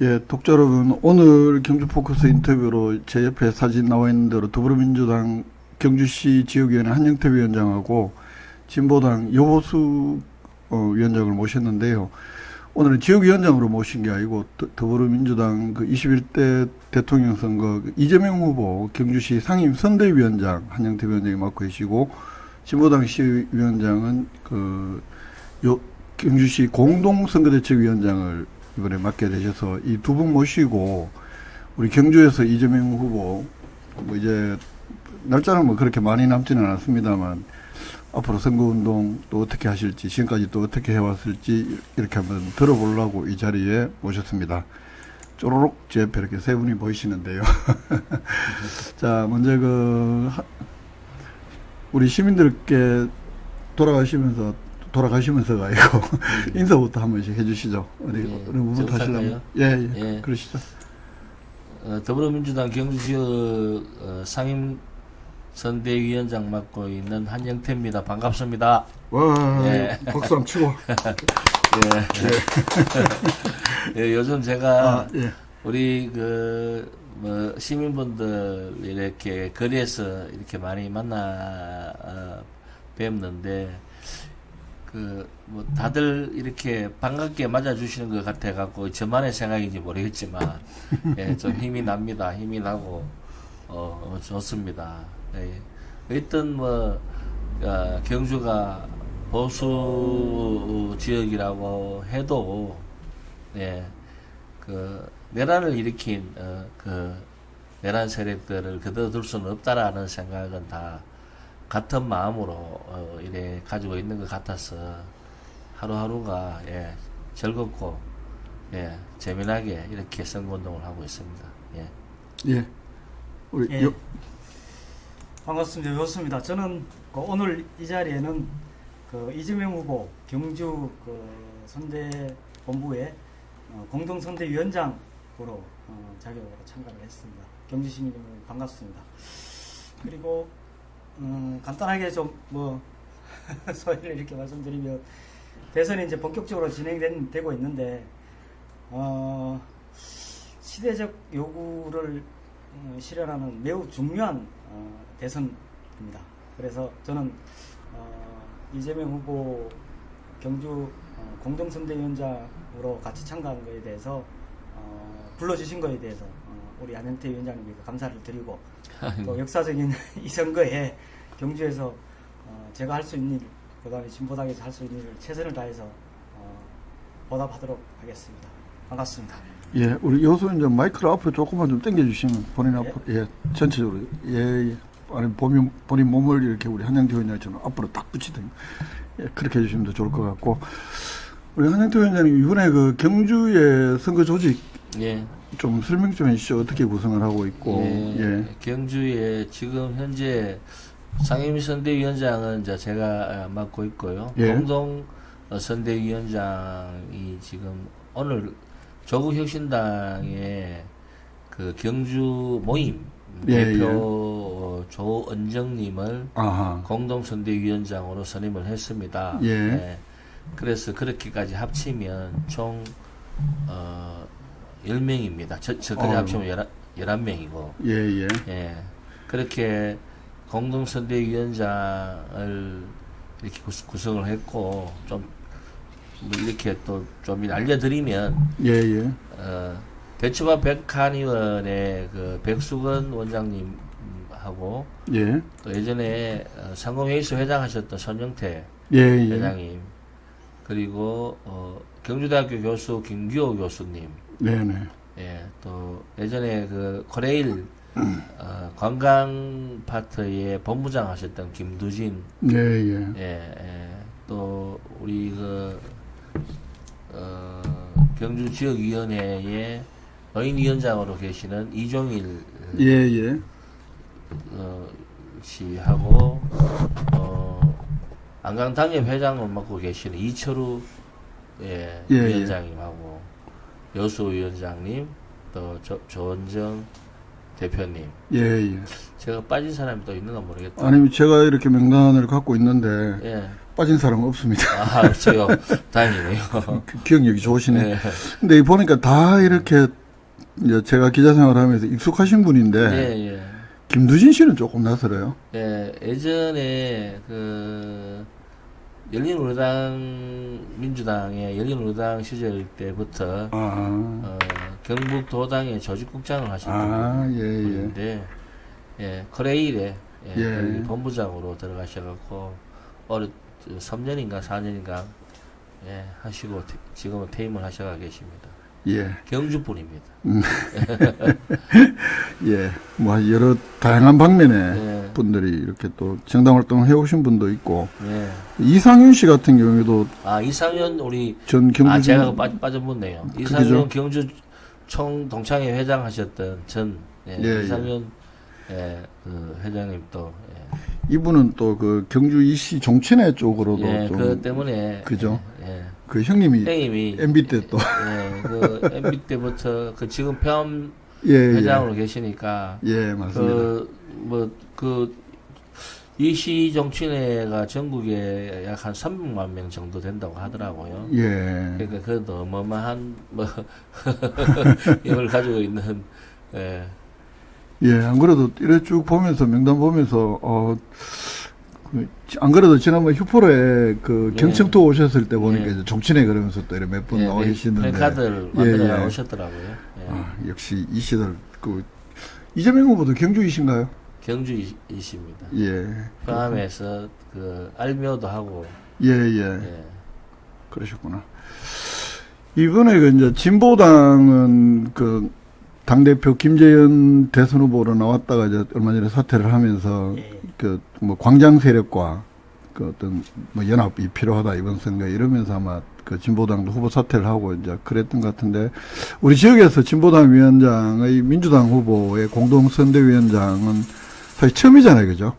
예, 독자 여러분, 오늘 경주 포커스 인터뷰로 제 옆에 사진 나와 있는 대로 더불어민주당 경주시 지역위원회 한영태 위원장하고 진보당 여호수 위원장을 모셨는데요. 오늘은 지역위원장으로 모신 게 아니고 더불어민주당 그 21대 대통령 선거 이재명 후보 경주시 상임 선대위원장 한영태 위원장이 맡고 계시고 진보당 시위원장은 경주시 공동선거대책위원장을 이번에 맡게 되셔서 이 두 분 모시고 우리 경주에서 이재명 후보 뭐 이제 날짜는 뭐 그렇게 많이 남지는 않았습니다만 앞으로 선거운동 또 어떻게 하실지 지금까지 또 어떻게 해왔을지 이렇게 한번 들어보려고 이 자리에 모셨습니다. 쪼로록 제 옆에 이렇게 세 분이 보이시는데요. 자, 먼저 우리 시민들께 돌아가시면서가 아니고 인사부터 한 번씩 해주시죠. 어느 부분부터 하시려면? 예, 그러시죠. 더불어민주당 경주지역 상임 선대위원장 맡고 있는 한영태입니다. 반갑습니다. 와, 예. 박수 한번 치고. 예, 요즘 제가 예. 우리 시민분들 이렇게 거리에서 이렇게 많이 만나 뵙는데 다들 이렇게 반갑게 맞아주시는 것 같아갖고, 저만의 생각인지 모르겠지만, 예, 좀 힘이 납니다. 힘이 나고, 좋습니다. 예. 일단 경주가 보수 지역이라고 해도, 예, 내란을 일으킨, 내란 세력들을 그대로 둘 수는 없다라는 생각은 다 같은 마음으로 이래 가지고 있는 것 같아서 하루하루가 즐겁고 재미나게 이렇게 선거운동을 하고 있습니다. 예. 우리 반갑습니다. 좋습니다. 저는 오늘 이 자리에는 이재명 후보 경주 선대본부의 공동선대위원장으로 자격으로 참가를 했습니다. 경주 시민 여러분 반갑습니다. 그리고 간단하게 좀 소회를 이렇게 말씀드리면, 대선이 이제 본격적으로 진행되고 있는데 시대적 요구를 실현하는 매우 중요한 대선입니다. 그래서 저는 이재명 후보 경주 공동선대위원장으로 같이 참가한 것에 대해서 불러주신 것에 대해서 우리 한영태 위원장님께 감사를 드리고, 또 역사적인 이 선거에 경주에서 제가 할 수 있는 일, 그 다음에 진보당에서 할 수 있는 일을 최선을 다해서 보답하도록 하겠습니다. 반갑습니다. 예, 우리 여수 이제 마이크를 앞으로 조금만 좀 당겨주시면 본인 앞으로, 전체적으로, 아니, 본인 몸을 이렇게 우리 한영태 위원장처럼 앞으로 딱 붙이든, 그렇게 해주시면 더 좋을 것 같고, 우리 한영태 위원장님, 이번에 경주의 선거 조직, 좀 설명 좀 해주시죠. 어떻게 구성을 하고 있고. 경주에 지금 현재 상임선대위원장은 이제 제가 맡고 있고요. 공동 선대위원장이 지금 오늘 조국혁신당의 경주 모임 대표 조은정님을 공동 선대위원장으로 선임을 했습니다. 그래서 그렇게까지 합치면 총 10명입니다. 저까지 합치면 11명이고. 그렇게 공동선대위원장을 이렇게 구성을 했고, 좀 이렇게 또 좀 알려드리면, 배추밥 백한의원의 백수건 원장님하고, 또 예전에 상공회의소 회장하셨던 손영태 회장님, 그리고 경주대학교 교수 김규호 교수님, 또 예전에 코레일 관광 파트의 본부장 하셨던 김두진, 또 우리 경주 지역위원회의 노인위원장으로 계시는 이종일 씨하고 안강당협 회장을 맡고 계시는 이철우 위원장님하고 여수 위원장님, 또 조원정 대표님. 제가 빠진 사람이 또 있는가 모르겠다. 아니면 제가 이렇게 명단을 갖고 있는데 빠진 사람은 없습니다. 아, 없어요. 다행이네요. 기억력이 좋으시네. 네. 근데 보니까 다 이렇게 이제 제가 기자 생활하면서 익숙하신 분인데 예, 예. 김두진 씨는 조금 낯설어요. 예, 예전에 그 민주당의 열린우리당 시절 때부터 경북도당의 조직국장을 하셨던 예, 예. 분인데, 코레일에 예. 거기 본부장으로 들어가셔갖고 3년인가 4년인가 하시고 지금은 퇴임을 하셔가 계십니다. 예. 경주 분입니다. 예. 뭐 여러 다양한 방면의 예. 분들이 이렇게 또 정당 활동을 해오신 분도 있고 예. 이상윤 씨 같은 경우에도 이상윤 우리 전 경주 제가 빠져붙네요. 이상윤 경주 총 동창회 회장 하셨던 이상윤 그 회장님 또 이분은 또 그 경주 이시 종친회 쪽으로도 좀 그 때문에 그죠. 그 형님이 MB 때 또 그 MB 때부터 그 지금 폐암 예, 회장으로 계시니까 맞습니다. 그 이시 정치회가 전국에 약 한 300만 명 정도 된다고 하더라고요. 예. 그러니까 그래도 어마어마한 힘을 가지고 있는 안 그래도 이래 쭉 보면서 명단 보면서 안 그래도 지난번 휴포로에 그 경청도 오셨을 때 보니까 이제 정친회 그러면서 또 이렇게 몇 분 나와 계시는데 플래카드를 만들어 오셨더라고요. 역시 이 시절 그 이재명 후보도 경주이신가요? 경주이십니다. 포함해서 그 알묘도 하고 그러셨구나. 이번에 그 이제 진보당은 그 당대표 김재현 대선 후보로 나왔다가 이제 얼마 전에 사퇴를 하면서 그 뭐 광장 세력과 그 어떤 뭐 연합이 필요하다 이번 선거에 이러면서 아마 그 진보당도 후보 사퇴를 하고 이제 그랬던 것 같은데 우리 지역에서 진보당 위원장의 민주당 후보의 공동 선대위원장은 사실 처음이잖아요, 그죠?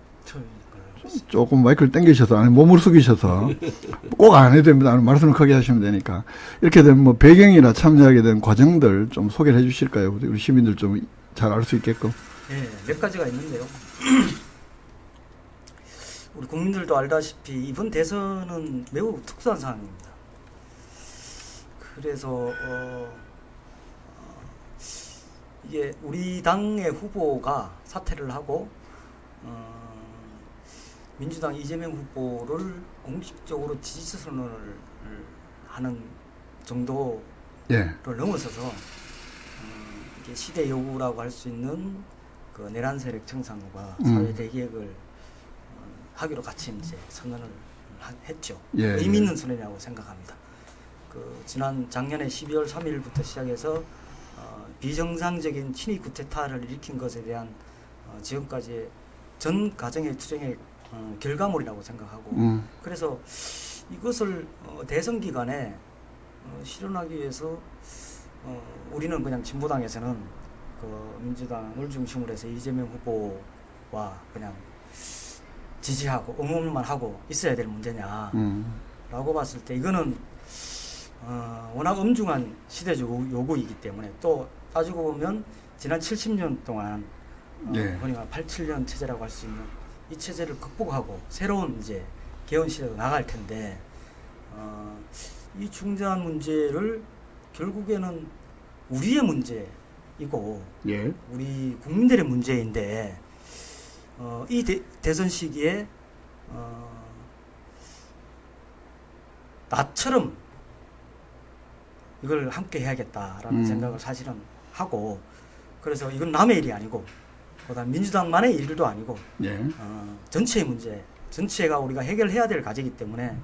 조금 마이크를 당기셔서 안에 몸을 숙이셔서 꼭 안 해도 됩니다. 말씀을 크게 하시면 되니까 이렇게 된 뭐 배경이나 참여하게 된 과정들 좀 소개를 해주실까요? 우리 시민들 좀 잘 알 수 있게끔. 몇 가지가 있는데요. 우리 국민들도 알다시피 이번 대선은 매우 특수한 상황입니다. 그래서 이게 우리 당의 후보가 사퇴를 하고 민주당 이재명 후보를 공식적으로 지지 선언을 하는 정도를 넘어서서 이게 시대 요구라고 할 수 있는 그 내란 세력 청산과 사회 대개혁을 하기로 같이 이제 선언을 했죠. 의미 있는 선언이라고 생각합니다. 그 지난 작년에 12월 3일부터 시작해서 비정상적인 친위 쿠데타를 일으킨 것에 대한 지금까지의 전 가정의 투쟁의 결과물이라고 생각하고 그래서 이것을 대선 기간에 실현하기 위해서 우리는 그냥 진보당에서는 그 민주당을 중심으로 해서 이재명 후보와 그냥 지지하고 응원만 하고 있어야 될 문제냐라고 봤을 때 이거는 워낙 엄중한 시대적 요구이기 때문에 또 따지고 보면 지난 70년 동안 흔히 말 87년 체제라고 할 수 있는 이 체제를 극복하고 새로운 이제 개헌 시대로 나갈 텐데 이 중대한 문제를 결국에는 우리의 문제이고 우리 국민들의 문제인데 이 대선 시기에 나처럼 이걸 함께 해야겠다라는 생각을 사실은 하고 그래서 이건 남의 일이 아니고 그다음 민주당만의 일도 아니고 전체의 문제, 전체가 우리가 해결해야 될 과제이기 때문에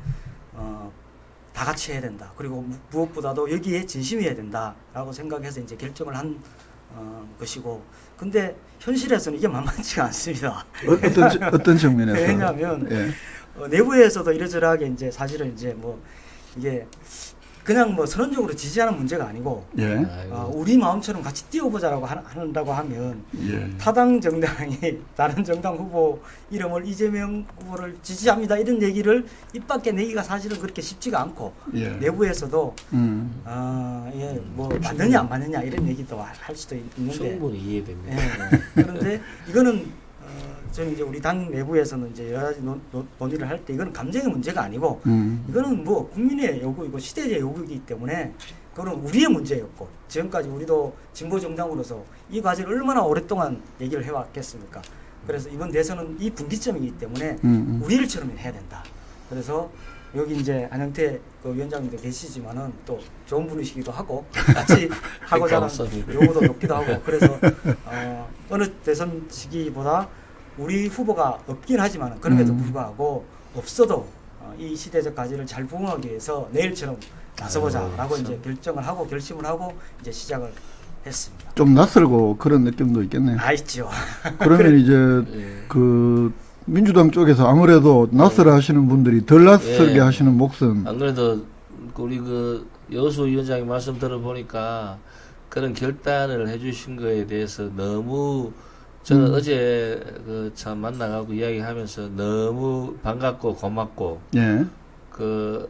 다 같이 해야 된다. 그리고 무엇보다도 여기에 진심이어야 된다라고 생각해서 이제 결정을 한 것이고, 근데 현실에서는 이게 만만치가 않습니다. 어떤 측면에서? 왜냐하면 내부에서도 이러저러하게 이제 사실은 이제 뭐 이게 그냥 뭐 선언적으로 지지하는 문제가 아니고 우리 마음처럼 같이 뛰어보자라고 한다고 하면 타당 정당이 다른 정당 후보 이름을 이재명 후보를 지지합니다 이런 얘기를 입 밖에 내기가 사실은 그렇게 쉽지가 않고 내부에서도 뭐 맞느냐 안 맞느냐 이런 얘기도 할 수도 있는데 충분히 이해됩니다. 그런데 이거는 저는 이제 우리 당 내부에서는 이제 여러 가지 논의를 할 때 이거는 감정의 문제가 아니고 이거는 뭐 국민의 요구이고 시대의 요구이기 때문에 그거는 우리의 문제였고 지금까지 우리도 진보 정당으로서 이 과제를 얼마나 오랫동안 얘기를 해왔겠습니까? 그래서 이번 대선은 이 분기점이기 때문에 우리 일처럼 해야 된다. 그래서 여기 이제 안영태 그 위원장님도 계시지만은 또 좋은 분이시기도 하고 같이 하고자 하는 요구도 높기도 하고 그래서 어느 대선 시기보다 우리 후보가 없긴 하지만은 그럼에도 불구하고 없어도 이 시대적 과제를 잘 부응하기 위해서 내일처럼 나서보자라고 이제 결정을 하고 결심을 하고 이제 시작을 했습니다. 좀 낯설고 그런 느낌도 있겠네요. 있죠. 그러면 이제 그 민주당 쪽에서 아무래도 낯설어 하시는 분들이 덜 낯설게 하시는 몫은 안 그래도 우리 그 여수 위원장님 말씀 들어보니까 그런 결단을 해주신 거에 대해서 너무 저는 어제 그 참 만나가고 이야기하면서 너무 반갑고 고맙고 예. 그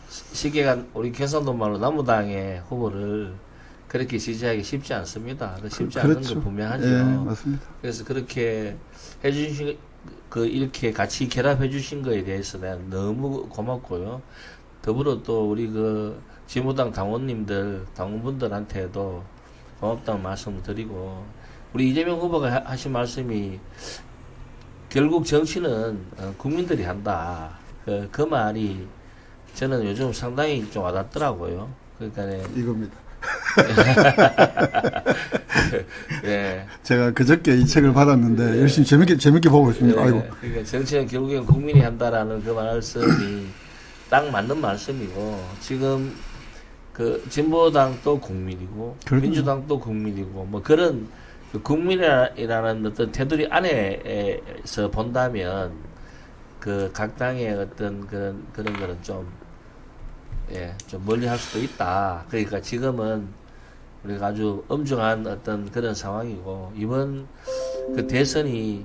시계가 우리 경상도 말로 나무당의 후보를 그렇게 지지하기 쉽지 않습니다. 쉽지 않은 그렇죠. 건 분명하죠. 예, 맞습니다. 그래서 그렇게 해주신 그 이렇게 같이 결합해 주신 거에 대해서 내가 너무 고맙고요. 더불어 또 우리 그 진보당 당원님들 당원분들한테도 고맙다는 말씀을 드리고 우리 이재명 후보가 하신 말씀이 결국 정치는 국민들이 한다. 그 말이 저는 요즘 상당히 좀 와닿더라고요. 그러니까 이겁니다. 예. 제가 그저께 이 책을 받았는데 열심히 재밌게 보고 있습니다. 예. 아이고. 그러니까 정치는 결국엔 국민이 한다라는 그 말씀이 딱 맞는 말씀이고 지금 그 진보당도 국민이고 그렇군요. 민주당도 국민이고 뭐 그런 그 국민이라는 어떤 테두리 안에서 본다면 그 각 당의 어떤 그런 거는 좀 멀리 할 수도 있다. 그러니까 지금은 우리가 아주 엄중한 어떤 그런 상황이고, 이번 그 대선이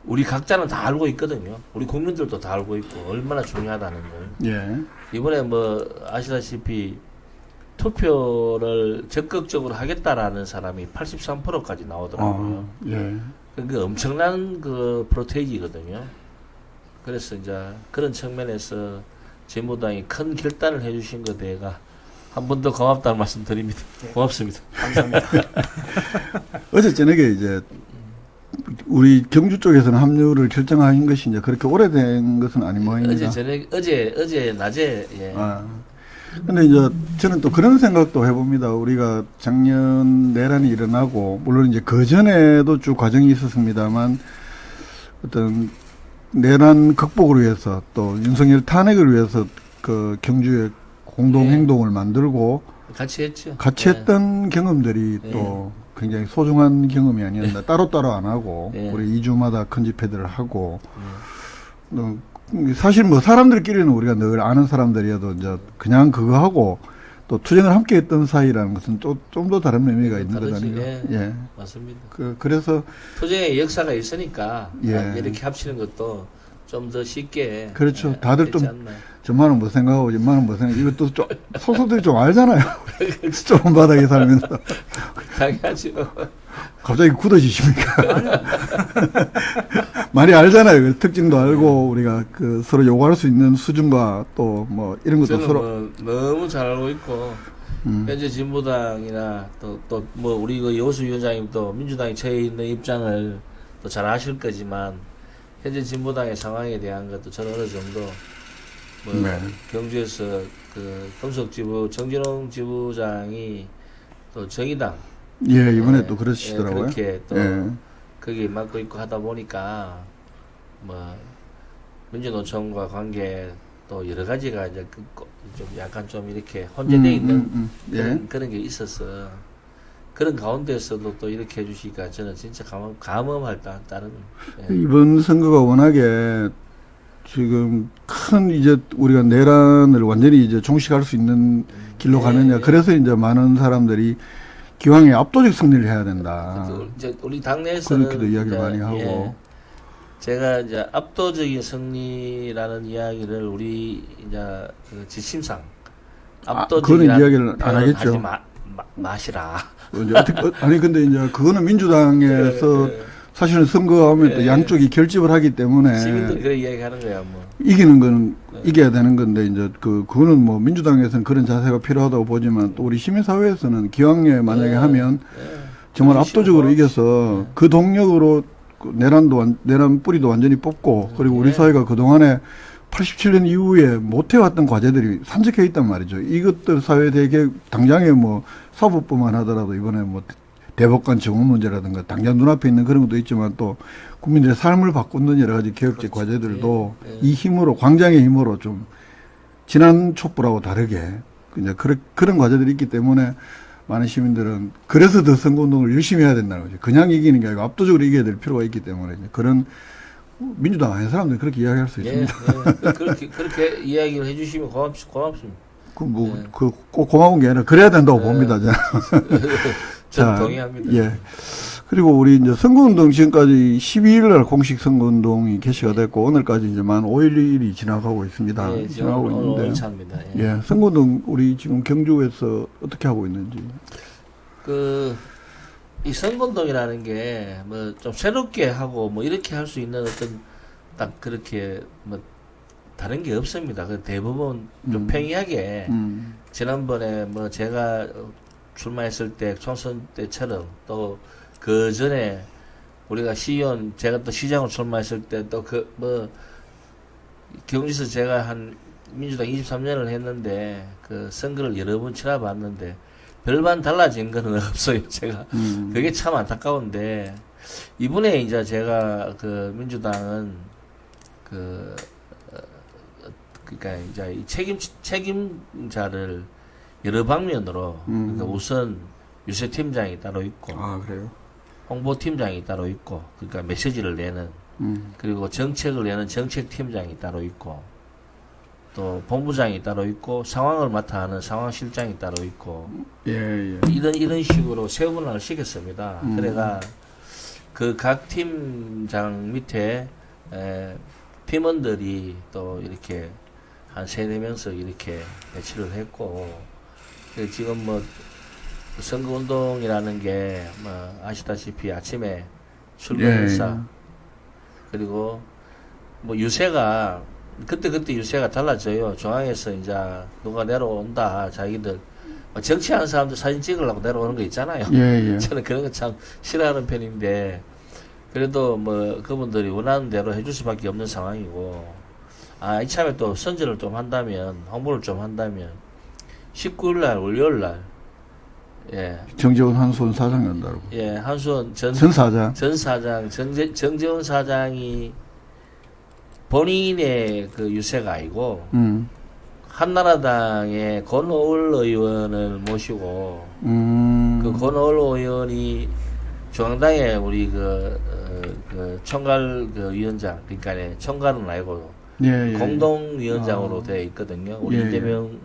우리 각자는 다 알고 있거든요. 우리 국민들도 다 알고 있고, 얼마나 중요하다는 걸. 예. 이번에 뭐, 아시다시피, 투표를 적극적으로 하겠다라는 사람이 83%까지 나오더라고요. 예. 그 엄청난 그 프로테이지거든요. 그래서 이제 그런 측면에서 진보당이 큰 결단을 해주신 것에 대해서 한 번 더 고맙다는 말씀 드립니다. 네. 고맙습니다. 감사합니다. 어제 저녁에 이제 우리 경주 쪽에서는 합류를 결정한 것이 이제 그렇게 오래된 것은 아닌 모양입니다. 어제 낮에, 예. 근데 이제 저는 또 그런 생각도 해봅니다. 우리가 작년 내란이 일어나고, 물론 이제 그 전에도 쭉 과정이 있었습니다만, 어떤 내란 극복을 위해서 또 윤석열 탄핵을 위해서 그 경주에 공동행동을 만들고 같이 했죠. 같이 했던 경험들이 예. 또 굉장히 소중한 경험이 아니었나. 따로따로 안 하고, 예. 우리 2주마다 큰 집회들을 하고, 사실 뭐 사람들끼리는 우리가 늘 아는 사람들이어도 이제 그냥 그거 하고 또 투쟁을 함께 했던 사이라는 것은 좀 더 다른 의미가 있는 다르지. 거잖아요. 예. 예. 맞습니다. 그래서 투쟁의 역사가 있으니까 예. 이렇게 합치는 것도 좀 더 쉽게 그렇죠. 다들 되지 좀 않나. 저만은 뭐 생각하고 저만은 뭐 생각. 이것도 좀 소수들이 좀 알잖아요. 좁은 바닥에 살면서 당연하죠. 갑자기 굳어지십니까? 많이 알잖아요. 그 특징도 알고 우리가 그 서로 요구할 수 있는 수준과 또 뭐 이런 것도 저는 서로 뭐 너무 잘 알고 있고 현재 진보당이나 또 뭐 우리 그 여수 위원장님도 민주당이 처해 있는 입장을 또 잘 아실 거지만 현재 진보당의 상황에 대한 것도 저는 어느 정도 뭐 네. 경주에서 그 금속지부 정진홍 지부장이 또 정의당 예, 이번에 예, 또 그러시더라고요. 그렇게 또 예. 거기 맡고 있고 하다 보니까 뭐 민주노총과 관계 또 여러 가지가 이제 좀 약간 좀 이렇게 혼재되어 있는 예. 그런 게 있어서 그런 가운데서도 또 이렇게 해주시니까 저는 진짜 감험할 따른 예. 이번 선거가 워낙에 지금 큰 이제 우리가 내란을 완전히 이제 종식할 수 있는 길로 가느냐. 예. 그래서 이제 많은 사람들이 기왕에 압도적 승리를 해야 된다. 이제 우리 당내에서는 그렇게도 이야기를 이제, 많이 하고. 예, 제가 이제 압도적인 승리라는 이야기를 우리 이제 그 지침상 압도적인 그거는 이야기를 안 하겠죠. 하지 마시라. 이제 어떻게, 아니 근데 이제 그거는 민주당에서 예, 예. 사실은 선거하면 또 예. 양쪽이 결집을 하기 때문에 시민들이 그런 이야기하는 거야 뭐. 이기는 거는 이겨야 되는 건데 이제 그거는 뭐 민주당에서는 그런 자세가 필요하다고 보지만 또 우리 시민사회에서는 기왕에 만약에 예. 하면 예. 정말 그렇지, 압도적으로 뭐. 이겨서 그 동력으로 그 내란 뿌리도 완전히 뽑고 그리고 우리 예. 사회가 그 동안에 87년 이후에 못해왔던 과제들이 산적해 있단 말이죠. 이것들 사회 대개 당장에 뭐 사법부만 하더라도 이번에 뭐 대법관 정원 문제라든가 당장 눈앞에 있는 그런 것도 있지만 또 국민들의 삶을 바꾸는 여러 가지 개혁적 그렇죠. 과제들도 예. 이 힘으로 광장의 힘으로 좀 지난 촛불하고 다르게 이제 그런 과제들이 있기 때문에 많은 시민들은 그래서 더 선거운동을 열심히 해야 된다는 거죠. 그냥 이기는 게 아니고 압도적으로 이겨야 될 필요가 있기 때문에 이제 그런 민주당 아닌 사람들은 그렇게 이야기할 수 예, 있습니다. 예. 그렇게 이야기를 해주시면 고맙습니다. 그 꼭 고마운 게 아니라 그래야 된다고 예. 봅니다. 저는. 저는 동의합니다. 예. 그리고 우리 이제 선거운동 지금까지 12일 날 공식 선거운동이 개시가 됐고 오늘까지 이제 만 5일이 지나가고 있습니다. 예, 지금 지나가고 오늘 있는데. 차입니다. 예. 예. 선거운동 우리 지금 경주에서 어떻게 하고 있는지. 이 선거운동이라는 게 뭐 좀 새롭게 하고 뭐 이렇게 할 수 있는 어떤 딱 그렇게 뭐 다른 게 없습니다. 그 대부분 좀 평이하게 지난번에 뭐 제가 출마했을 때 총선 때처럼 또 그 전에 우리가 시의원 제가 또 시장으로 출마했을 때 또 그 뭐 경주에서 제가 한 민주당 23년을 했는데 그 선거를 여러 번 치러봤는데 별반 달라진 거는 없어요. 제가 그게 참 안타까운데 이번에 이제 제가 그 민주당은 그러니까 이제 이 책임자를 여러 방면으로 그러니까 우선 유세 팀장이 따로 있고 아, 그래요? 홍보 팀장이 따로 있고 그러니까 메시지를 내는 그리고 정책을 내는 정책 팀장이 따로 있고 또 본부장이 따로 있고 상황을 맡아 하는 상황실장이 따로 있고 예, 예. 이런 식으로 세분화를 시켰습니다. 그래가 그 각 팀장 밑에 팀원들이 또 이렇게 한 3-4명씩 이렇게 배치를 했고 지금 뭐 선거운동이라는 게 뭐 아시다시피 아침에 출근 행사 예. 그리고 뭐 유세가 그때 유세가 달라져요. 중앙에서 이제 누가 내려온다 자기들 뭐 정치하는 사람들 사진 찍으려고 내려오는 거 있잖아요. 예, 예. 저는 그런 거 참 싫어하는 편인데 그래도 뭐 그분들이 원하는 대로 해줄 수밖에 없는 상황이고 이참에 또 선전을 좀 한다면 홍보를 좀 한다면 19일 날 월요일 날 예. 정재훈 한수원 사장 연다고. 예, 한수원 전 사장. 정재훈 사장이 본인의 그 유세가 아니고 한나라당의 권오을 의원을 모시고 그 권오을 의원이 중앙당의 우리 그 총괄 그 위원장 그러니까 총괄은 아니고 예, 예. 공동위원장으로 되어 있거든요. 우리 예, 이재명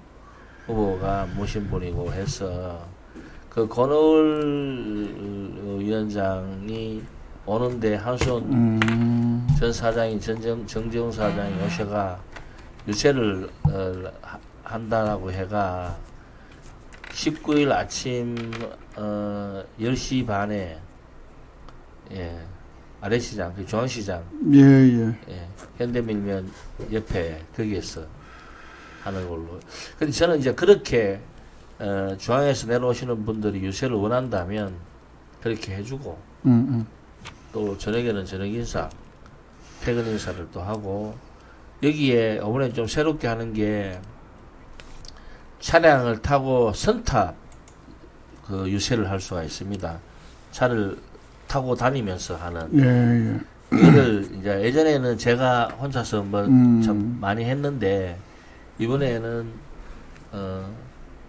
후보가 모신 분이고 해서 그 권오을 위원장이 오는데 한수원 전 사장이 정재훈 사장이 오셔가 유세를 한다라고 해가 19일 아침 10시 반에 예, 아래시장, 그 중앙시장 예, 예. 예, 현대밀면 옆에 거기에서 하는 걸로. 근데 저는 이제 그렇게 중앙에서 내려오시는 분들이 유세를 원한다면 그렇게 해주고 또 저녁에는 저녁 인사, 퇴근 인사를 또 하고 여기에 이번에 좀 새롭게 하는 게 차량을 타고 선탑 그 유세를 할 수가 있습니다. 차를 타고 다니면서 하는. 예, 예. 이거를 이제 예전에는 제가 혼자서 뭐 참 많이 했는데 이번에는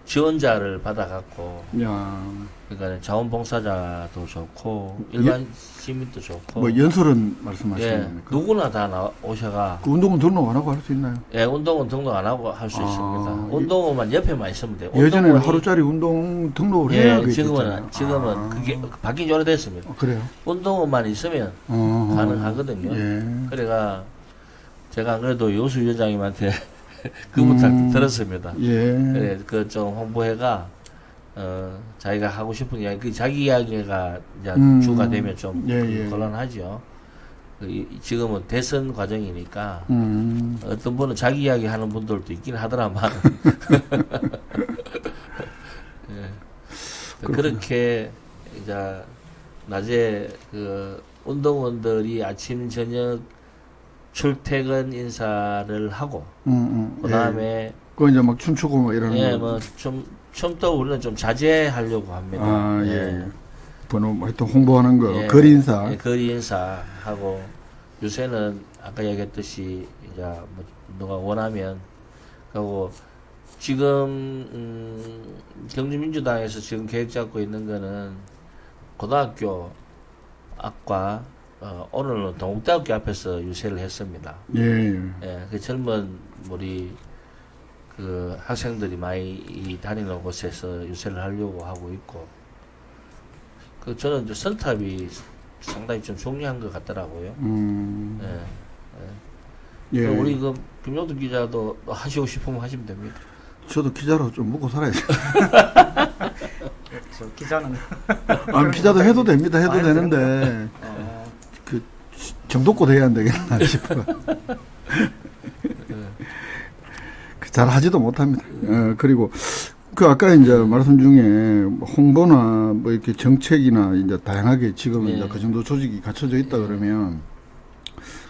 지원자를 받아갖고 야. 그러니까 자원봉사자도 좋고 일반 시민도 좋고 뭐 연설은 말씀하시는 예, 겁니까? 누구나 다 오셔가 그 운동은 등록 안 하고 할 수 있나요? 예, 운동은 등록 안 하고 할 수 있습니다. 운동은 옆에만 있으면 돼요. 예전에는 운동원이- 하루짜리 운동 등록을 예, 해야 지금은 그게 바뀐 지 오래됐습니다. 그래요? 운동원만 있으면 어허. 가능하거든요. 예. 그래가 제가 안 그래도 요수 위원장님한테 그 부탁 들었습니다. 예. 그래 그 좀 홍보해가 자기가 하고 싶은 이야기, 그 자기 이야기가 이제 주가 되면 좀 예. 곤란하죠. 지금은 대선 과정이니까 어떤 분은 자기 이야기 하는 분들도 있긴 하더라만 예. 그렇게 이제 낮에 그 운동원들이 아침 저녁 출퇴근 인사를 하고 그다음에 그 이제 막 춤추고 뭐 이러는 예, 거. 뭐 좀 더 우리는 좀 자제하려고 합니다. 아, 예. 번호 뭐 하여튼 홍보하는 거, 예, 거리 인사. 예, 거리 인사하고 요새는 아까 얘기했듯이 이제 뭐 누가 원하면 하고 지금 경주민주당에서 지금 계획 잡고 있는 거는 고등학교 앞과 오늘은 동국대학교 앞에서 유세를 했습니다. 예. 예, 그 젊은 우리 그 학생들이 많이 다니는 곳에서 유세를 하려고 하고 있고, 그 저는 이제 선탑이 상당히 좀 중요한 것 같더라고요. 예. 우리 그 김용도 기자도 하시고 싶으면 하시면 됩니다. 저도 기자로 좀 먹고 살아야죠. 저 기자는 아, 기자도 해도 됩니다. 해도 아, 해도 되는데 그 정도껏 해야 안 되겠나 싶어요. 잘 하지도 못합니다. 그리고 그 아까 이제 말씀 중에 홍보나 뭐 이렇게 정책이나 이제 다양하게 지금 예. 이제 그 정도 조직이 갖춰져 있다 그러면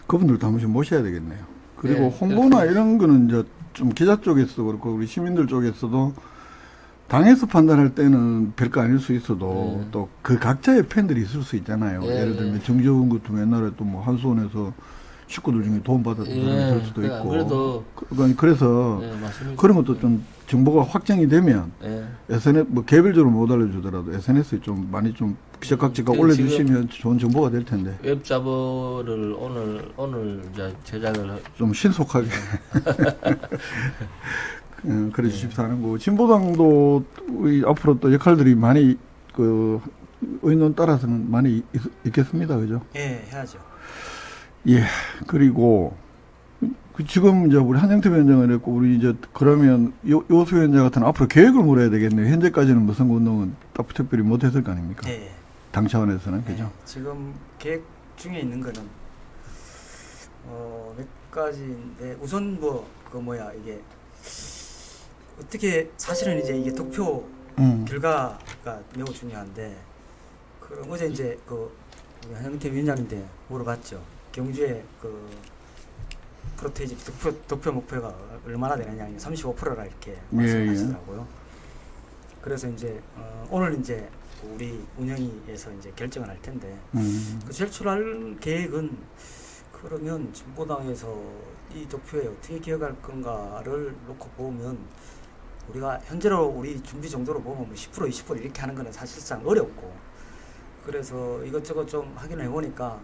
그분들도 한 번씩 모셔야 되겠네요. 그리고 예, 홍보나 이런 거는 이제 좀 기자 쪽에서도 그렇고 우리 시민들 쪽에서도 당에서 판단할 때는 별거 아닐 수 있어도 또 그 각자의 팬들이 있을 수 있잖아요. 예, 예를 들면 정재훈 같은 옛날에 또 뭐 한수원에서 식구들 중에 도움 받았던 사람이 될 수도 있고. 그래도 그래서 예, 맞습니다. 그런 것도 좀 정보가 확정이 되면 예. SNS 뭐 개별적으로 못 알려주더라도 SNS에 좀 많이 좀 기적각지가 지금 올려주시면 좋은 정보가 될 텐데 웹자보를 오늘 이제 제작을 좀 신속하게 그래 주십사 하는 거고 진보당도 앞으로 또 역할들이 많이 그 의논 따라서는 많이 있겠습니다, 그죠? 예, 해야죠. 예, 그리고 지금 이제 우리 한영태 위원장을 했고 우리 이제 그러면 요수 위원장 같은 앞으로 계획을 물어야 되겠네요. 현재까지는 무슨 운동은 딱 특별히 못했을 거 아닙니까? 예. 당 차원에서는 그죠? 지금 계획 중에 있는 거는 몇 가지인데 우선 이게 어떻게 사실은 이제 이게 득표 결과가 매우 중요한데 그럼 어제 이제 우리 한영태 위원장인데 물어봤죠. 경주의 그 프로테이지 득표 목표가 얼마나 되느냐 35%라 이렇게 말씀하시더라고요. 그래서 이제 오늘 이제 우리 운영위에서 이제 결정을 할 텐데 그 제출할 계획은 그러면 진보당에서 이 득표에 어떻게 기억할 건가를 놓고 보면 우리가 현재로 우리 준비 정도로 보면 뭐 10% 20% 이렇게 하는 거는 사실상 어렵고 그래서 이것저것 좀 확인을 해보니까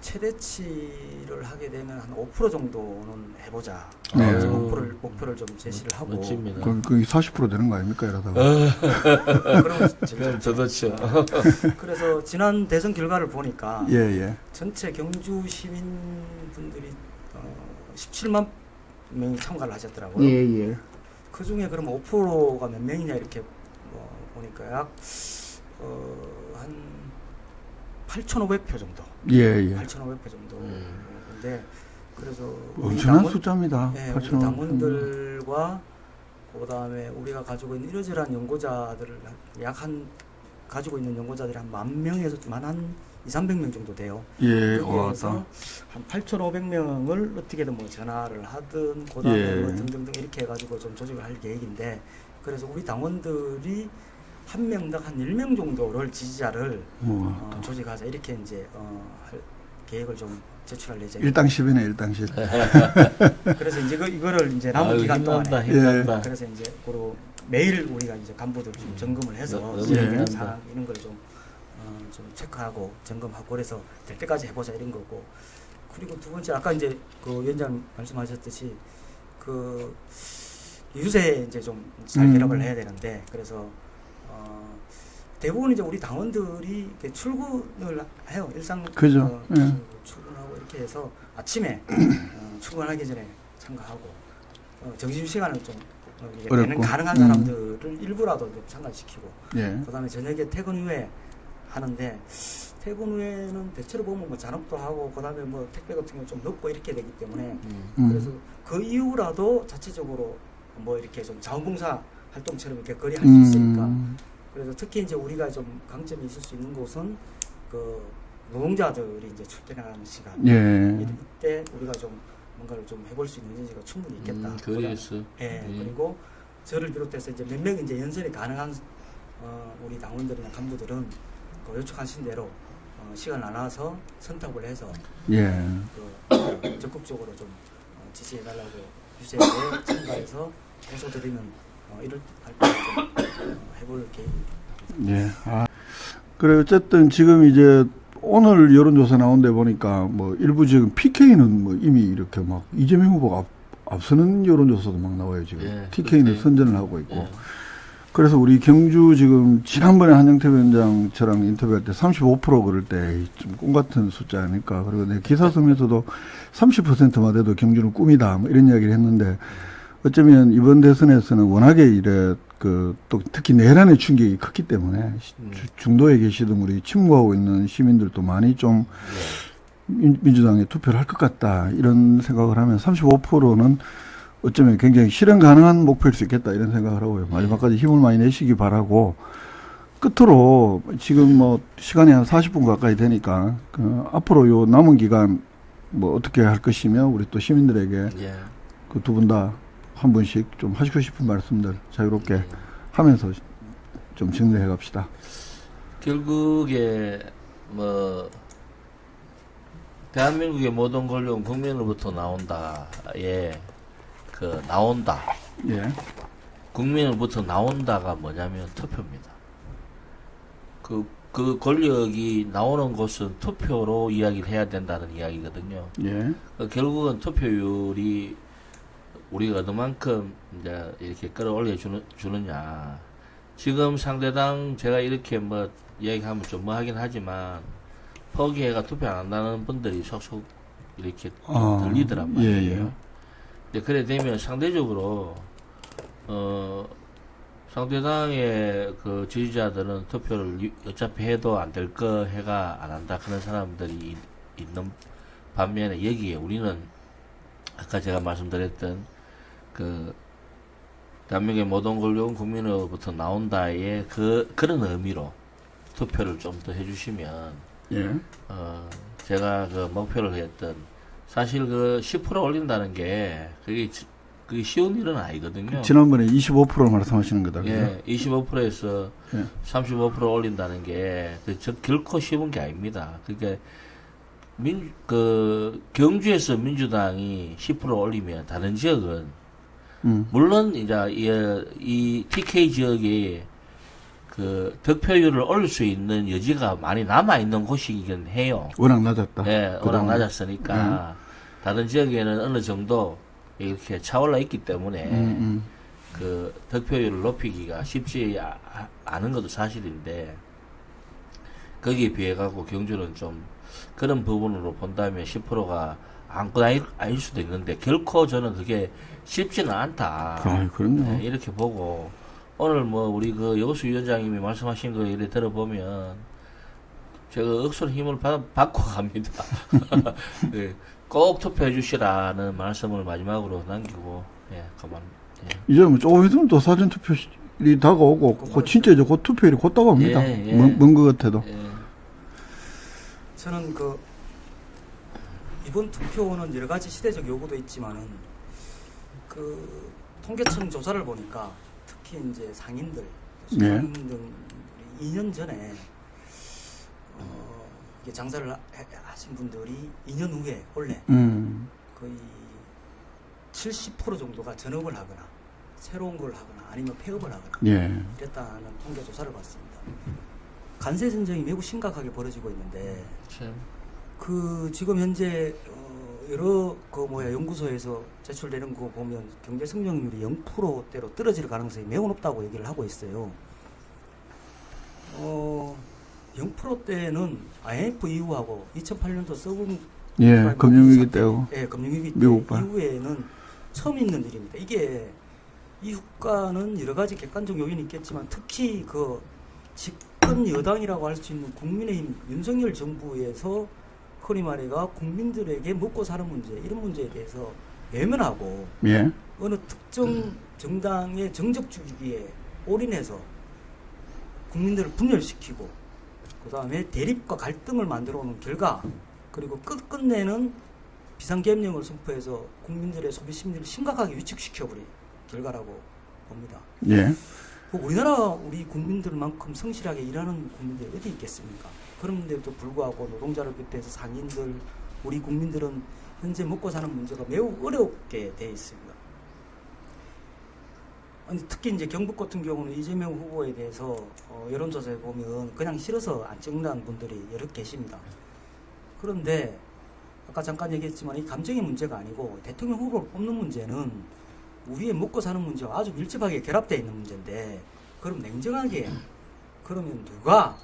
최대치를 하게 되면 한 5% 정도는 해보자. 네. 목표를 좀 제시를 하고. 멋집니다. 그게 40% 되는 거 아닙니까 이러다가? 그러면 저도죠. 그래서 지난 대선 결과를 보니까 예. 전체 경주 시민분들이 17만 명이 참가를 하셨더라고요. 예. 그 중에 그럼 5%가 몇 명이냐 이렇게 보니까 약 한 8,500표 정도. 예. 8,500표 정도. 근데 그래서 엄청난 숫자입니다. 네, 우리 당원들과 그다음에 우리가 가지고 있는 이러저러한 연구자들을 가지고 있는 연구자들이 한 10,000명에서 좀 한 200~300명 정도 돼요. 예, 여기에서 한 8,500명을 어떻게든 뭐 전화를 하든 그다음에 예. 뭐 등등등 이렇게 해가지고 좀 조직을 할 계획인데 그래서 우리 당원들이 한 명당 한 1명 정도를 지지자를 조직하자 이렇게 이제 할 계획을 좀 제출할 예정입니다. 일당 10이네 일당 10. 그래서 이제 이거를 이제 남은 기간 동안에 힘난다. 그래서 이제 매일 우리가 이제 간부들 좀 점검을 해서 예. 상황 이런 걸 좀 체크하고 점검하고 그래서 될 때까지 해보자 이런 거고 그리고 두 번째 아까 이제 그 위원장 말씀하셨듯이 그 유세 이제 좀 잘 결합을 해야 되는데 그래서 대부분 이제 우리 당원들이 이렇게 출근을 해요. 일상 그죠. 출근하고 이렇게 해서 아침에 출근하기 전에 참가하고 점심 시간을 좀 이게 어렵고. 되는 가능한 사람들을 일부라도 좀 참가시키고 예. 그다음에 저녁에 퇴근 후에 하는데 퇴근 후에는 대체로 보면 뭐 잔업도 하고 그다음에 뭐 택배 같은 경우 좀 늦고 이렇게 되기 때문에 그래서 그 이후라도 자체적으로 뭐 이렇게 좀 자원봉사 활동처럼 이렇게 거리 할 수 있으니까 그래서 특히 이제 우리가 좀 강점이 있을 수 있는 곳은 그 노동자들이 이제 출퇴근하는 시간 예. 이때 우리가 좀 뭔가를 좀 해볼 수 있는 여지가 충분히 있겠다. 그래서 예, 그리고 저를 비롯해서 이제 몇 명 이제 연설이 가능한 우리 당원들이나 간부들은 그 요청하신 대로 시간 나눠서 선택을 해서 예. 그 적극적으로 좀 지지해달라고 유세에 참가해서 호소드리는 이럴 활동을 좀 해볼 계획입니다. 예. 아. 그래 어쨌든 지금 이제 오늘 여론조사 나온 데 보니까 뭐 일부 지금 PK는 뭐 이미 이렇게 막 이재명 후보가 앞서는 여론조사도 막 나와요 지금. 예, TK는 그렇게. 선전을 하고 있고. 예. 그래서 우리 경주 지금 지난번에 한영태 위원장 저랑 인터뷰할 때 35% 그럴 때 좀 꿈 같은 숫자 아닐까. 그리고 내 기사 쓰면서도 30%만 돼도 경주는 꿈이다. 뭐 이런 이야기를 했는데 어쩌면 이번 대선에서는 워낙에 이래 또 특히 내란의 충격이 컸기 때문에 중도에 계시던 우리 침묵하고 있는 시민들도 많이 좀 민주당에 투표를 할 것 같다. 이런 생각을 하면 35%는 어쩌면 굉장히 실현 가능한 목표일 수 있겠다 이런 생각을 하고요. 마지막까지 힘을 많이 내시기 바라고 끝으로 지금 뭐 시간이 한 40분 가까이 되니까 앞으로 요 남은 기간 뭐 어떻게 할 것이며 우리 또 시민들에게 예. 그 두 분 다 한 분씩 좀 하시고 싶은 말씀들 자유롭게 하면서 좀 정리해 갑시다. 결국에 뭐 대한민국의 모든 권력은 국민으로부터 나온다. 예. 그 나온다. 예. 국민으로부터 나온다가 뭐냐면 투표입니다. 그 권력이 나오는 곳은 투표로 이야기를 해야 된다는 이야기거든요. 예. 결국은 투표율이 우리가 어느만큼 이제 이렇게 끌어올려 주느냐. 지금 상대당 제가 이렇게 뭐 이야기하면 좀 뭐 하긴 하지만 포기해가 투표 안 한다는 분들이 속속 이렇게 들리더란 말이에요. 예. 그래 되면 상대적으로 상대당의 그 지지자들은 투표를 어차피 해도 안 될 거 해가 안 한다 그런 사람들이 있는 반면에 여기에 우리는 아까 제가 말씀드렸던 그 대한민국의 모든 권력은 국민으로부터 나온다의 그런 의미로 투표를 좀 더 해주시면 예. 제가 그 목표를 했던 사실 그 10% 올린다는 게 그게 쉬운 일은 아니거든요. 지난번에 25% 말씀하시는 거다. 그죠? 예, 25%에서 예. 35% 올린다는 게 결코 쉬운 게 아닙니다. 그러니까 경주에서 민주당이 10% 올리면 다른 지역은 물론 이제 이 TK 지역이 그 득표율을 올릴 수 있는 여지가 많이 남아 있는 곳이긴 해요. 워낙 낮았다. 네, 워낙 낮았으니까 다른 지역에는 어느 정도 이렇게 차올라 있기 때문에 그 득표율을 높이기가 쉽지 않은 것도 사실인데 거기에 비해 갖고 경주는 좀 그런 부분으로 본다면 10%가 아무것도 아닐 수도 있는데 결코 저는 그게 쉽지는 않다. 그럼요. 네, 이렇게 보고 오늘 뭐 우리 그 여보수 위원장님이 말씀하신 거 이렇게 들어보면 제가 억수로 힘을 받고 갑니다. 네, 꼭 투표해 주시라는 말씀을 마지막으로 남기고 그만. 이제 뭐 조금 있으면 또 사전 투표일이 다가오고 진짜 이제 곧 투표일이 곧 다가옵니다. 먼 것 같아도. 저는 그 이번 투표는 여러 가지 시대적 요구도 있지만은 그 통계청 조사를 보니까 특히 이제 상인들, 소상인들 2년 전에 이게 장사를 하신 분들이 2년 후에 원래 거의 70% 정도가 전업을 하거나 새로운 걸 하거나 아니면 폐업을 하거나 이랬다는 통계 조사를 봤습니다. 관세 전쟁이 매우 심각하게 벌어지고 있는데 그 지금 현재 여러 연구소에서 제출되는 거 보면 경제 성장률이 0%대로 떨어질 가능성이 매우 높다고 얘기를 하고 있어요. 0%대는 IMF 이후하고 2008년도 서브 금융위기 때고 금융위기 때 미국발 이후에는 처음 있는 일입니다. 이게 이 효과는 여러 가지 객관적 요인이 있겠지만 특히 그 집권 여당이라고 할 수 있는 국민의힘 윤석열 정부에서 흔히 말해가 국민들에게 먹고 사는 문제 이런 문제에 대해서 외면하고 예. 어느 특정 정당의 정적 주기에 올인해서 국민들을 분열시키고 그 다음에 대립과 갈등을 만들어 오는 결과 그리고 끝내는 비상계엄령을 선포해서 국민들의 소비 심리를 심각하게 위축시켜버린 결과라고 봅니다. 예. 우리 국민들만큼 성실하게 일하는 국민들이 어디 있겠습니까? 그런데도 불구하고 노동자를 비롯해서 상인들, 우리 국민들은 현재 먹고 사는 문제가 매우 어렵게 되어 있습니다. 특히 이제 경북 같은 경우는 이재명 후보에 대해서 여론조사에 보면 그냥 싫어서 안 찍는다는 분들이 여러 계십니다. 그런데 아까 잠깐 얘기했지만 이 감정의 문제가 아니고 대통령 후보를 뽑는 문제는 우리의 먹고 사는 문제와 아주 밀접하게 결합되어 있는 문제인데 그럼 냉정하게 그러면 누가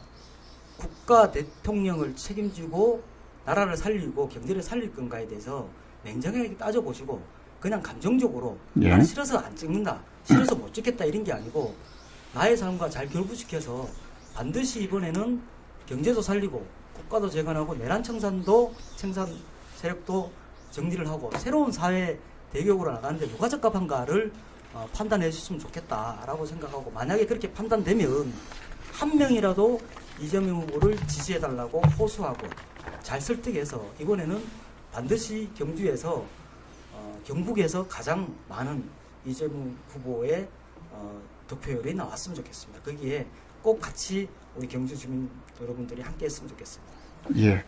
국가 대통령을 책임지고 나라를 살리고 경제를 살릴 건가에 대해서 냉정하게 따져보시고 그냥 감정적으로 예. 나는 싫어서 안 찍는다 싫어서 못 찍겠다 이런 게 아니고 나의 삶과 잘 결부시켜서 반드시 이번에는 경제도 살리고 국가도 재건하고 내란 생산 세력도 정리를 하고 새로운 사회 대격으로 나가는데 누가 적합한가를 판단해 주셨으면 좋겠다라고 생각하고 만약에 그렇게 판단되면 한 명이라도 이재명 후보를 지지해달라고 호소하고 잘 설득해서 이번에는 반드시 경주에서 경북에서 가장 많은 이재명 후보의 득표율이 나왔으면 좋겠습니다. 거기에 꼭 같이 우리 경주 주민 여러분들이 함께 했으면 좋겠습니다. 예.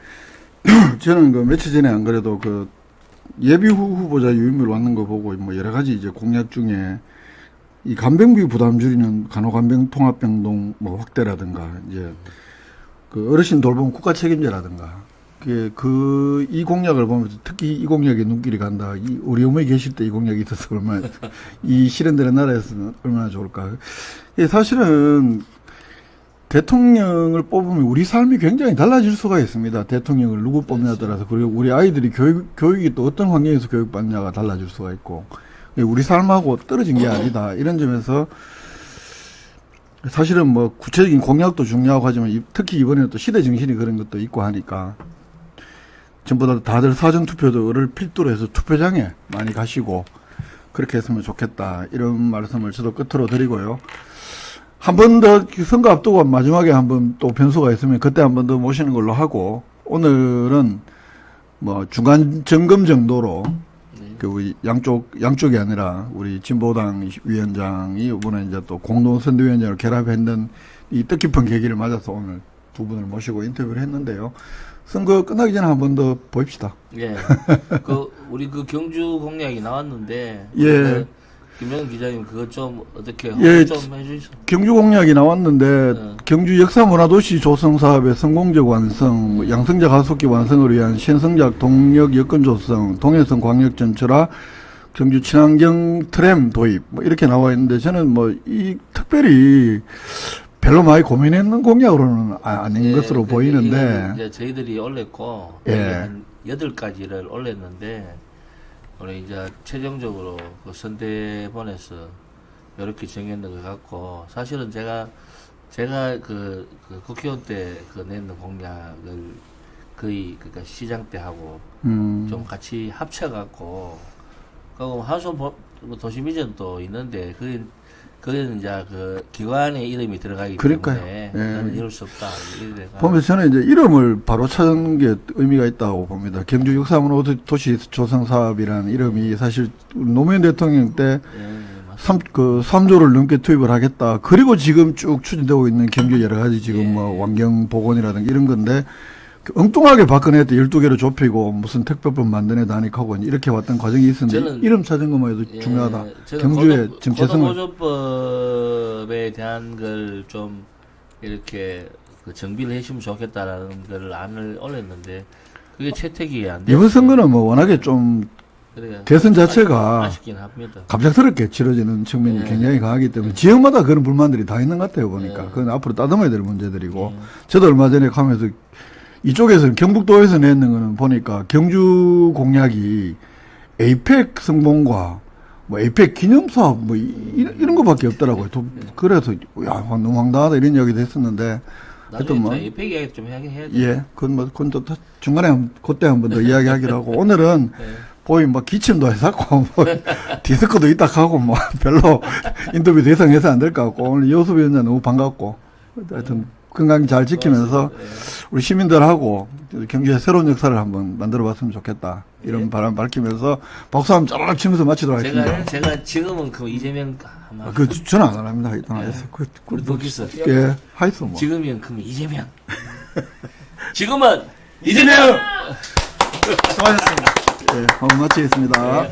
저는 그 며칠 전에 안 그래도 그 예비후 후보자 유인물 왔는 거 보고 뭐 여러 가지 이제 공약 중에 이 간병비 부담 줄이는 간호간병 통합병동 뭐 확대라든가 이제 그 어르신 돌봄 국가 책임제라든가 이 공약을 보면서 특히 이 공약에 눈길이 간다. 우리 어머니 계실 때 이 공약이 있어서 얼마나 이 실현되는 나라에서는 얼마나 좋을까. 사실은 대통령을 뽑으면 우리 삶이 굉장히 달라질 수가 있습니다. 대통령을 누구 뽑냐에 따라서. 그리고 우리 아이들이 교육이 또 어떤 환경에서 교육받냐가 달라질 수가 있고. 우리 삶하고 떨어진 게 아니다. 이런 점에서 사실은 뭐 구체적인 공약도 중요하고 하지만 특히 이번에는 또 시대 정신이 그런 것도 있고 하니까 전부 다 다들 사전투표를 필두로 해서 투표장에 많이 가시고 그렇게 했으면 좋겠다. 이런 말씀을 저도 끝으로 드리고요. 한 번 더 선거 앞두고 마지막에 한번 또 변수가 있으면 그때 한 번 더 모시는 걸로 하고 오늘은 뭐 중간 점검 정도로 그 우리 양쪽이 아니라 우리 진보당 위원장이 이번에 이제 또 공동선대위원장을 결합했는 이 뜻깊은 계기를 맞아서 오늘 두 분을 모시고 인터뷰를 했는데요. 선거 끝나기 전에 한 번 더 봅시다. 예. 우리 경주 공약이 나왔는데. 예. 김영 기자님 그거 좀 어떻게 예, 좀 해주시죠. 경주 공약이 나왔는데 경주 역사문화도시 조성 사업의 성공적 완성, 양성자 가속기 완성을 위한 신성작 동력 여건 조성, 동해선 광역 전철화, 경주 친환경 트램 도입 뭐 이렇게 나와 있는데 저는 뭐 이 특별히 별로 많이 고민했는 공약으로는 아닌 것으로 보이는데 이제 저희들이 올렸고 한 8가지를 올렸는데 우리 이제 최종적으로 그 선대본에서 이렇게 정했는 것 같고 사실은 제가 그 국회의원 때 그 낸 공약을 거의 그러니까 시장 때 하고 좀 같이 합쳐갖고 그리고 한손 도시비전도 있는데 그게는 이제 그 기관의 이름이 들어가기 때문에 저는 이룰 수 없다. 보면서 저는 이제 이름을 바로 찾은 게 의미가 있다고 봅니다. 경주 역사문화도시 조성 사업이라는 이름이 사실 노무현 대통령 때 3조를 넘게 투입을 하겠다. 그리고 지금 쭉 추진되고 있는 경주 여러 가지 지금 뭐 환경 복원이라든가 이런 건데 엉뚱하게 박근혜 때 12개로 좁히고 무슨 특별법 만드네 다니까고 이렇게 왔던 과정이 있었는데 이름 찾은 것만 해도 중요하다. 경주의 정체성을. 고도보조법에 대한 걸 좀 이렇게 정비를 해주면 좋겠다라는 걸 안을 올렸는데 그게 채택이 안 돼요. 이번 선거는 뭐 워낙에 좀 대선 자체가 아쉽긴 합니다. 갑작스럽게 치러지는 측면이 굉장히 강하기 때문에 지역마다 그런 불만들이 다 있는 것 같아요 보니까. 그건 앞으로 따듬어야 될 문제들이고 저도 얼마 전에 가면서 이쪽에서는 경북도에서 내는 거는 보니까 경주 공약이 에이펙 성공과 뭐 에이펙 기념사업 뭐 이런 거밖에 없더라고요. 그래서 야 너무 황당하다 이런 이야기도 했었는데 나중에 뭐, 에이펙 이야기 좀 해야죠. 예, 그건 또 중간에 그때 한 번 더 이야기하기로 하고 오늘은 네. 보이 뭐 기침도 해서고 뭐 디스크도 있다 하고 뭐 별로 인터뷰 대상해서 안 될 것 같고 오늘 이호섭 위원장 너무 반갑고 하여튼 건강 잘 지키면서 네. 우리 시민들하고 경주의 새로운 역사를 한번 만들어봤으면 좋겠다 이런 바람 밝히면서 박수 한번 쫙 치면서 마치도록 하겠습니다. 제가 지금은 그 이재명 아마 그 저는 안 합니다. 하여튼 하여서 우리 도기스 예, 하여튼 뭐. 지금이면 그럼 이재명. 지금은 이재명. 수고하셨습니다. 예, 한번 마치겠습니다. 네.